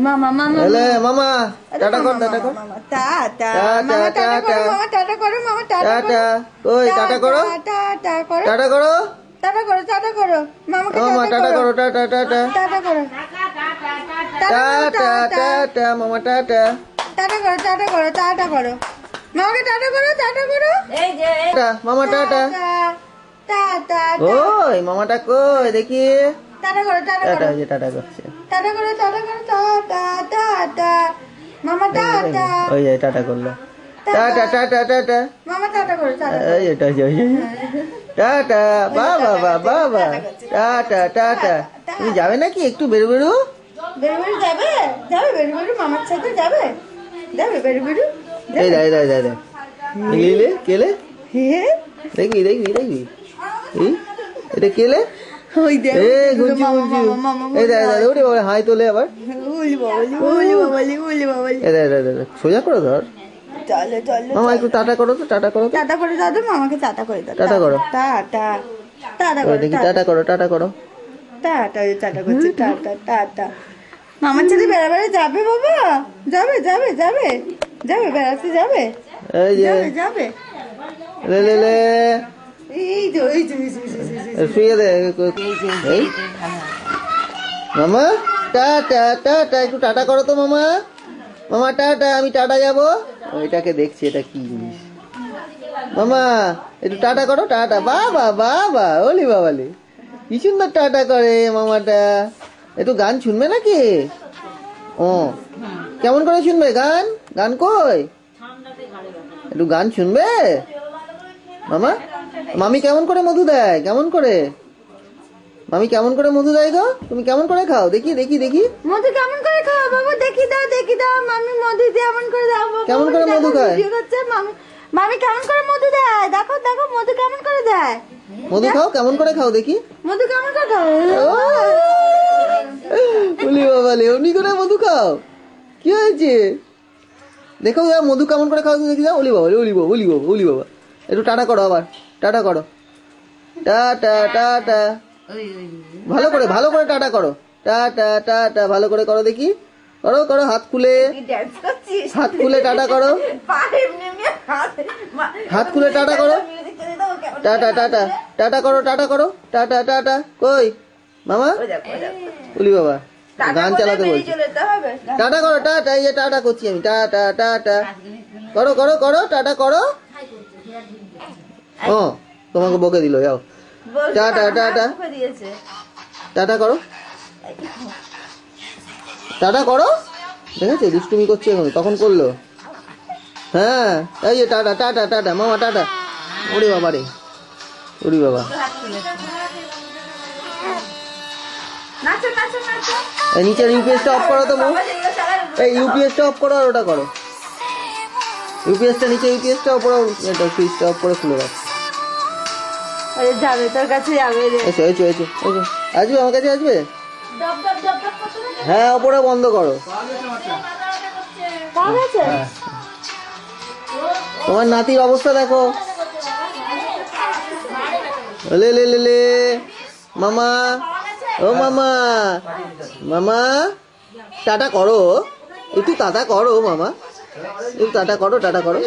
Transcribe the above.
মামা মামা এলে মামা টাটা কর টাটা কর টাটা টাটা টাটা মামা টাটা করো মামা টাটা টাটা ওই টাটা করো টাটা করো টাটা করো টাটা করো মামাকে মামা টাটা করো টাটা টাটা টাটা করো টাটা টাটা মামা টাটা টাটা করো মামাকে টাটা করো এই যে মামা টাটা টাটা ওই মামাটা কই দেখি টাটা করো টাটা ওই যে টাটা করছে টাটা মামা টাটা ওই যে টাটা করলো টাটা টাটা টাটা মামা টাটা করো এই এটা ওই যে টাটা বাবা বাবা টাটা টাটা তুমি যাবে নাকি একটু বেরো বেরো বেরু যাবে বেরু মামার সাথে যাবে বেরু এই দাই দাই দাই লিলে কেলে হে দেখবি দেখবি দেখবি এই এটা কেলে ওই দেখ এই গুঞ্জি গুঞ্জি এই দাই দাই ওরে বাবা হাই তোলে আবার উলি বাবা এই দাই দাই দাই সোজা করে ধর চলো মামা একটু টাটা করো তো টাটা করো টাটা করে দাও মামাকে টাটা করে দাও টাটা করো টাটা ওই দেখি টাটা করো টাটা করো টাটা করছে টাটা মামার সাথে বেড়াবেড়ে যাবে বাবা যাবে বেড়াতে যাবে এই যে যাবে লে লে লে এই যে শুয়ে দে এই মামা টাটা টাটা একটু টাটা করো তো মামা মামা টাটা আমি টাটা যাবো ওইটাকে দেখছি এটা কি জিনিস মামা একটু টাটা করো টাটা বাবা বাবা ওলি বাবালি কি সুন্দর টাটা করে মামাটা একটু গান শুনবে নাকি ও কেমন করে শুনবে গান গান কই একটু গান শুনবে মামা মামি কেমন করে মধু দেয় কেমন করে মামি কেমন করে মধু দেয় গো তুমি কেমন করে খাও দেখি দেখি দেখি মধু কেমন করে খাও বাবা দেখি দাও মামি মধু কেমন করে দাও বাবা কেমন করে মধু খায় মামি কেমন করে মধু দেয় দেখো মধু কেমন করে দেয় মধু খাও কেমন করে খাও দেখি মধু কেমন করে খাও বলি বাবা লেউনি করে মধু খাও কি হয়েছে দেখো মধু কেমন করে খাও দেখি যাও ওলি বাবা ওলি বাবা একটু টাটা করো আবার টাটা করো টাটা টাটা ভালো করে টাটা করো টাটা টাটা ভালো করে করো দেখি করো হাত খুলে টাটা করো হাত খুলে টাটা করো টাটা টাটা টাটা করো টাটা টাটা কই মামা বলি বাবা গান চালাতে বলছি টাটা করো টাটা এই যে টাটা করছি আমি টাটা টাটা করো টাটা করো ও তোমাকে বকে দিল যাও টাটা টাটা টাটা করো দেখেছো দুষ্টুমি করছে এখন তখন করলো হ্যাঁ এই যে টাটা টাটা টাটা মামা টাটা ওরে বাবা রে ওরে বাবা এই নিচের ইউপিএসটা অফ করো তো এই ইউপিএসটা অফ করো আর ওটা করো ইউপিএসটা নিচে ইউপিএসটা অফ করো এটা সুইচটা অফ করে খুলে রাখ যাবে তোর কাছে যাবে এসো আসবে আমার কাছে আসবে হ্যাঁ ওপরে বন্ধ করো তোমার নাতির অবস্থা দেখো লে লে লে লে মামা ও মামা টাটা করো একটু টাটা করো মামা একটু টাটা করো টাটা করো